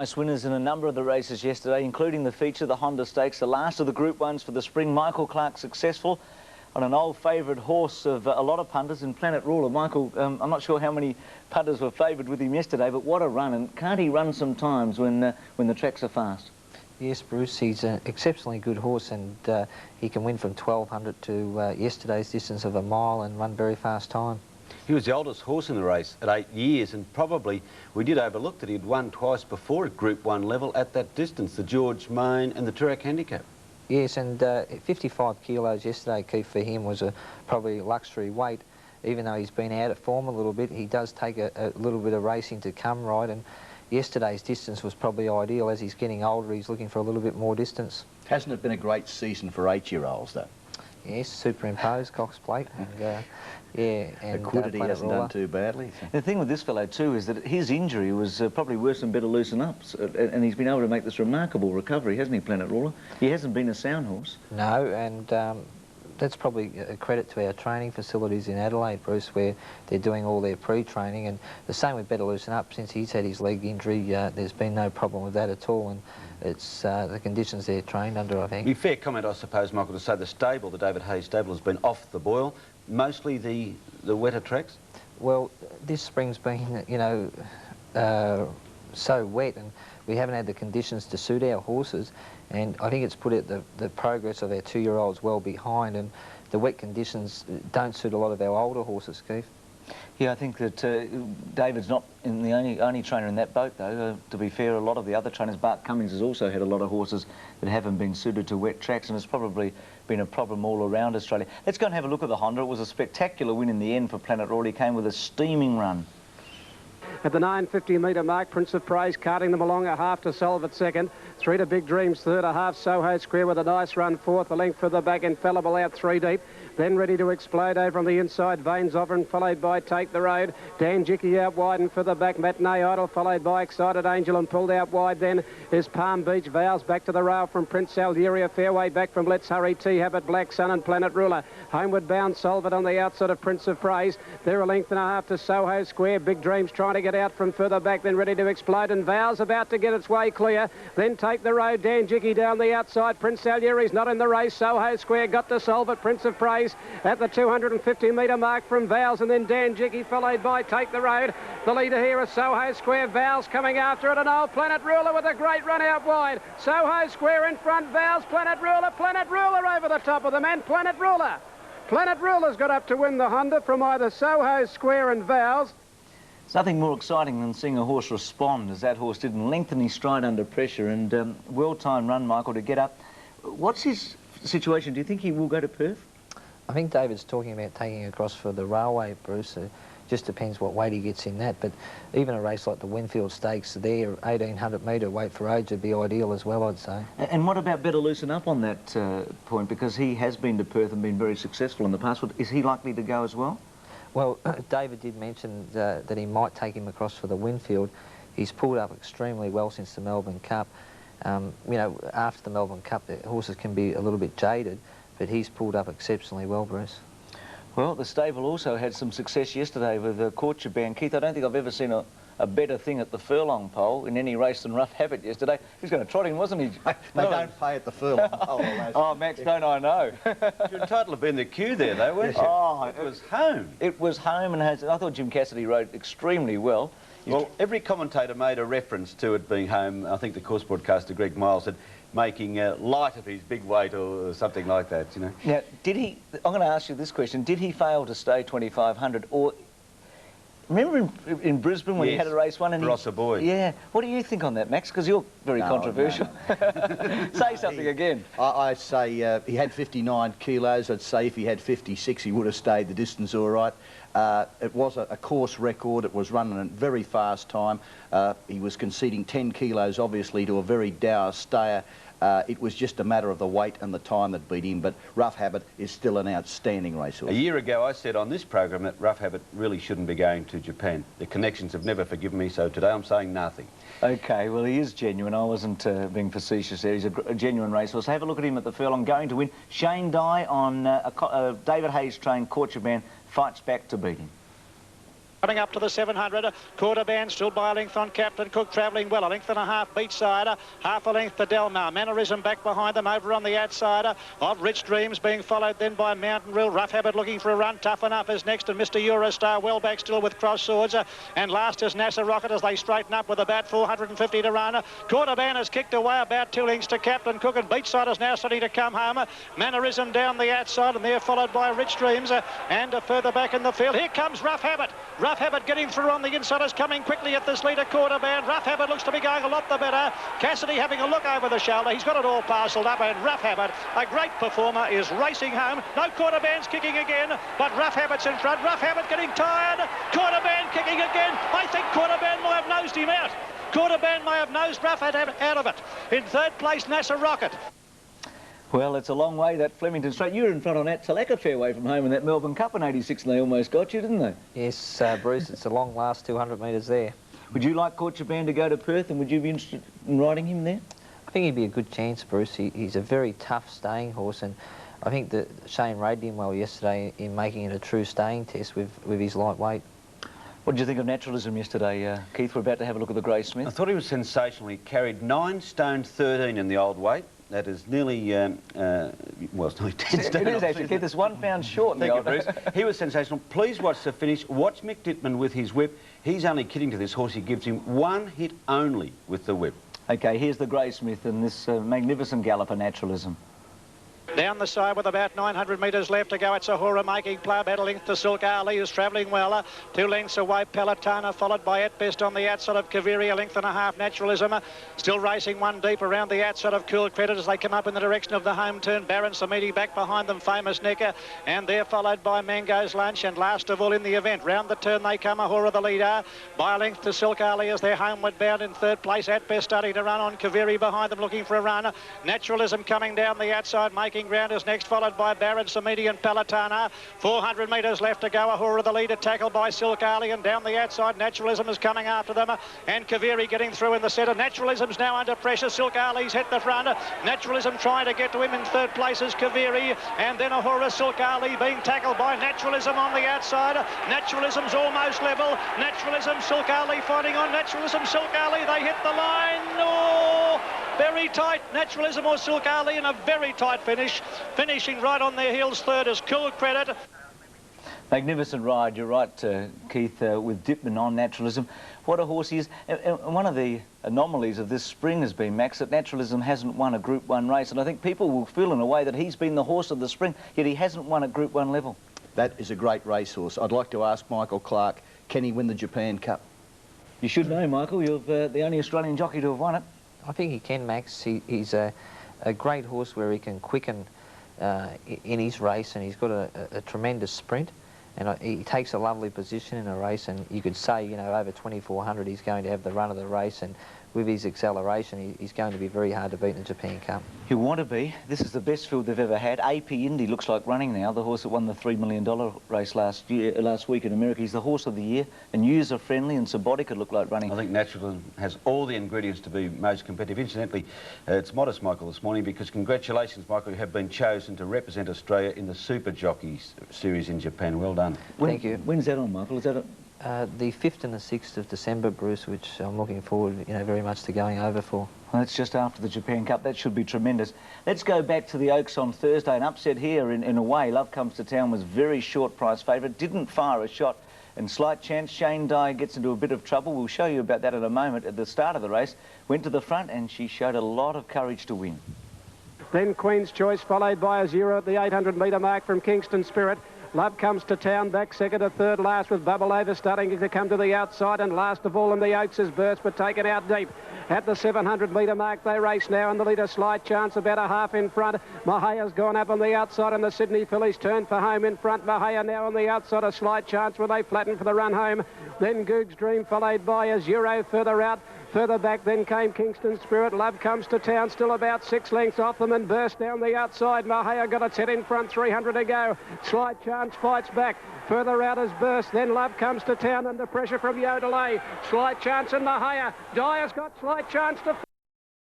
Nice winners in a number of the races yesterday, including the feature, the Honda Stakes, the last of the Group 1s for the spring. Michael Clark successful on an old favourite horse of a lot of punters in Planet Ruler. Michael, I'm not sure how many punters were favoured with him yesterday, but what a run. And can't he run sometimes when the tracks are fast? Yes, Bruce, he's an exceptionally good horse, and he can win from 1200 to yesterday's distance of a mile and run very fast time. He was the oldest horse in the race at 8 years, and probably we did overlook that he'd won twice before at Group 1 level at that distance, the George Main and the Toorak Handicap. Yes, and 55 kilos yesterday, Keith, for him was a probably luxury weight. Even though he's been out of form a little bit, he does take a little bit of racing to come right, and yesterday's distance was probably ideal. As he's getting older, he's looking for a little bit more distance. Hasn't it been a great season for 8-year-olds, though? Yes, superimposed, Cox Plate, and yeah, and Acquitted, he hasn't done too badly. So. The thing with this fellow too is that his injury was probably worse than Better Loosen Up, and he's been able to make this remarkable recovery, hasn't he, Planet Ruler? He hasn't been a sound horse. No, and that's probably a credit to our training facilities in Adelaide, Bruce, where they're doing all their pre-training, and the same with Better Loosen Up. Since he's had his leg injury, there's been no problem with that at all, and it's the conditions they're trained under, I think. It'd be fair comment, I suppose, Michael, to say the stable, the David Hayes stable, has been off the boil, mostly the wetter tracks? Well, this spring's been, you know, so wet, and we haven't had the conditions to suit our horses, and I think it's put the progress of our 2-year-olds well behind, and the wet conditions don't suit a lot of our older horses, Keith. Yeah, I think that David's not the only trainer in that boat, though. To be fair, a lot of the other trainers, Bart Cummings has also had a lot of horses that haven't been suited to wet tracks, and it's probably been a problem all around Australia. Let's go and have a look at the Honda. It was a spectacular win in the end for Planet Ruler. He came with a steaming run. At the 950-metre mark, Prince of Praise carting them along a half to Solve at second. 3 to Big Dreams third, a half Soho Square with a nice run fourth, a length further back, Infallible out 3 deep. Then Ready to Explode over on the inside, Veins of and followed by Take the Road. Dan Jicky out wide and further back, Matinee Idol followed by Excited Angel, and pulled out wide then is Palm Beach Vows. Back to the rail from Prince Algeria, fairway back from Let's Hurry, T-Habit, Black Sun and Planet Ruler. Homeward bound Solve it on the outside of Prince of Praise. They're a length and a half to Soho Square. Big Dreams trying to get out from further back, then Ready to Explode, and Vows about to get its way clear. Then Take the Road, Dan Jicky down the outside. Prince Algeria's not in the race. Soho Square got to Solve it. Prince of Praise at the 250-metre mark from Vows, and then Dan Jicky followed by Take the Road. The leader here is Soho Square. Vows coming after it, and old Planet Ruler with a great run out wide. Soho Square in front, Vows, Planet Ruler over the top of them, and Planet Ruler. Planet Ruler's got up to win the Honda from either Soho Square and Vows. It's nothing more exciting than seeing a horse respond, as that horse did, and lengthen his stride under pressure, and well-timed run, Michael, to get up. What's his situation? Do you think he will go to Perth? I think David's talking about taking across for the railway, Bruce. It just depends what weight he gets in that, but even a race like the Winfield Stakes, their 1800-metre weight for age would be ideal as well, I'd say. And what about Better Loosen Up on that point? Because he has been to Perth and been very successful in the past. Is he likely to go as well? Well, David did mention that he might take him across for the Winfield. He's pulled up extremely well since the Melbourne Cup. You know, after the Melbourne Cup, the horses can be a little bit jaded, but he's pulled up exceptionally well, Bruce. Well, the stable also had some success yesterday with the Corchaban. Keith, I don't think I've ever seen a better thing at the furlong pole in any race than Rough Habit yesterday. He was going to trot in, wasn't he? They don't pay at the furlong pole. Oh, Max, don't I know. You're entitled to be in the queue there, though, weren't you? Oh, it was home. It was home, and I thought Jim Cassidy rode extremely well. Well, every commentator made a reference to it being home. I think the course broadcaster, Greg Miles, said making light of his big weight or something like that, you know. Now, did he... I'm going to ask you this question. Did he fail to stay 2500, or... Remember in Brisbane when he had a race one and Rosser Boy. Yeah. What do you think on that, Max? Because you're very controversial. No. Say something again. I say he had 59 kilos. I'd say if he had 56, he would have stayed the distance all right. It was a course record. It was running at a very fast time. He was conceding 10 kilos, obviously, to a very dour stayer. It was just a matter of the weight and the time that beat him, but Rough Habit is still an outstanding racehorse. A year ago I said on this program that Rough Habit really shouldn't be going to Japan. The connections have never forgiven me, so today I'm saying nothing. Okay, well, he is genuine. I wasn't being facetious there. He's a genuine racehorse. Have a look at him at the furlong, going to win. Shane Dye on David Hayes trained Corchaban fights back to beat him. Coming up to the 700, quarter band still by a length on Captain Cook, travelling well, a length and a half beach side, half a length to Delmar. Mannerism back behind them over on the outside of Rich Dreams, being followed then by Mountain Rule. Rough Habit looking for a run, Tough Enough is next, and Mr. Eurostar well back still with Cross Swords, and last is NASA Rocket as they straighten up with about 450 to run. Quarter band has kicked away about 2 lengths to Captain Cook, and beach side is now starting to come home. Mannerism down the outside, and they're followed by Rich Dreams, and further back in the field. Here comes Rough Habit. Rough Habit getting through on the inside, is coming quickly at this leader quarter band. Rough Habit looks to be going a lot the better. Cassidy having a look over the shoulder. He's got it all parcelled up, and Rough Habit, a great performer, is racing home. No, quarter band's kicking again, but Rough Habit's in front. Rough Habit getting tired. Quarter band kicking again. I think quarter band might have nosed him out. Quarter band may have nosed Rough Habit out of it. In third place, NASA Rocket. Well, it's a long way, that Flemington Straight. You were in front on that Talaka fair way from home in that Melbourne Cup in '86, and they almost got you, didn't they? Yes, Bruce, it's a long last 200 metres there. Would you like Courtchaban to go to Perth, and would you be interested in riding him there? I think he'd be a good chance, Bruce. He's a very tough staying horse, and I think that Shane rated him well yesterday in making it a true staying test with his lightweight. What did you think of Naturalism yesterday, Keith? We're about to have a look at the Grey Smith. I thought he was sensational. He carried 9 stone 13 in the old weight. That is nearly, well, it's only 10 stone. It is actually, Keith. It's 1 pound short. Thank you, Bruce. He was sensational. Please watch the finish. Watch Mick Dittman with his whip. He's only kidding to this horse. He gives him 1 hit only with the whip. OK, here's the Grey Smith and this magnificent galloper Naturalism. Down the side with about 900 metres left to go. It's Ahura making play. About a length to Silk Ali, who's travelling well. 2 lengths away, Pelotona, followed by At Best on the outside of Kaviri. A length and a half, Naturalism. Still racing 1 deep around the outside of Cool Credit as they come up in the direction of the home turn. Baron Samedi back behind them, Famous Necker. And they're followed by Mango's Lunch. And last of all in the event, round the turn they come, Ahura the leader. By a length to Silk Ali as they're homeward bound in third place. At Best starting to run on Kaviri behind them, looking for a run. Naturalism coming down the outside, making ground is next, followed by Baron Samedi and Pelotana. 400 metres left to go. Ahura the leader, tackled by Silk Ali, and down the outside Naturalism is coming after them, and Kaviri getting through in the centre. Naturalism's now under pressure. Silk Ali's hit the front. Naturalism trying to get to him. In third place is Kaviri, and then Ahura, Silk Ali being tackled by Naturalism on the outside. Naturalism's almost level. Naturalism, Silk Ali fighting on. Naturalism, Silk Ali, they hit the line. Oh, very tight. Naturalism or Silk Ali in a very tight finish. Finishing right on their heels. Third is Cool Credit. Magnificent ride, you're right, Keith, with Dittman on Naturalism. What a horse he is. And one of the anomalies of this spring has been, Max, that Naturalism hasn't won a Group 1 race, and I think people will feel in a way that he's been the horse of the spring, yet he hasn't won at Group 1 level. That is a great racehorse. I'd like to ask Michael Clark, can he win the Japan Cup? You should know, Michael, you're the only Australian jockey to have won it. I think he can, Max. He's a great horse where he can quicken in his race, and he's got a tremendous sprint, and he takes a lovely position in a race, and you could say, you know, over 2400 he's going to have the run of the race, and with his acceleration he's going to be very hard to beat in the Japan Cup. He'll want to be. This is the best field they've ever had. AP Indy looks like running now, the horse that won the $3 million race last week in America. He's the horse of the year, and user-friendly, and Saboti could look like running. I think Naturalism has all the ingredients to be most competitive. Incidentally, it's modest, Michael, this morning, because congratulations, Michael, you have been chosen to represent Australia in the Super Jockeys series in Japan. Well done. Thank you. When's that on, Michael? Is that the 5th and the 6th of December, Bruce, which I'm looking forward, you know, very much to going over for. Well, that's just after the Japan Cup. That should be tremendous. Let's go back to the Oaks on Thursday. An upset here in a way. Love Comes to Town was very short price favourite. Didn't fire a shot. And slight chance, Shane Dye gets into a bit of trouble. We'll show you about that in a moment. At the start of the race, went to the front, and she showed a lot of courage to win. Then Queen's Choice, followed by a 0 at the 800 metre mark from Kingston Spirit. Love Comes to Town back second to third last, with Bubble Over starting to come to the outside, and last of all in the Oaks is Burst, but taken out deep. At the 700 metre mark they race now, and the leader Slight Chance about a half in front. Mahaya's gone up on the outside, and the Sydney fillies turn for home in front. Mahaya now on the outside of Slight Chance, where they flatten for the run home. Then Goog's Dream, followed by a 0 further out. Further back then came Kingston Spirit. Love Comes to Town, still about 6 lengths off them, and Burst down the outside. Mahaya got its head in front, 300 to go. Slight Chance fights back. Further out is Burst, then Love Comes to Town under pressure from Yodelay. Slight Chance and Mahaya. Dyer's got Slight Chance to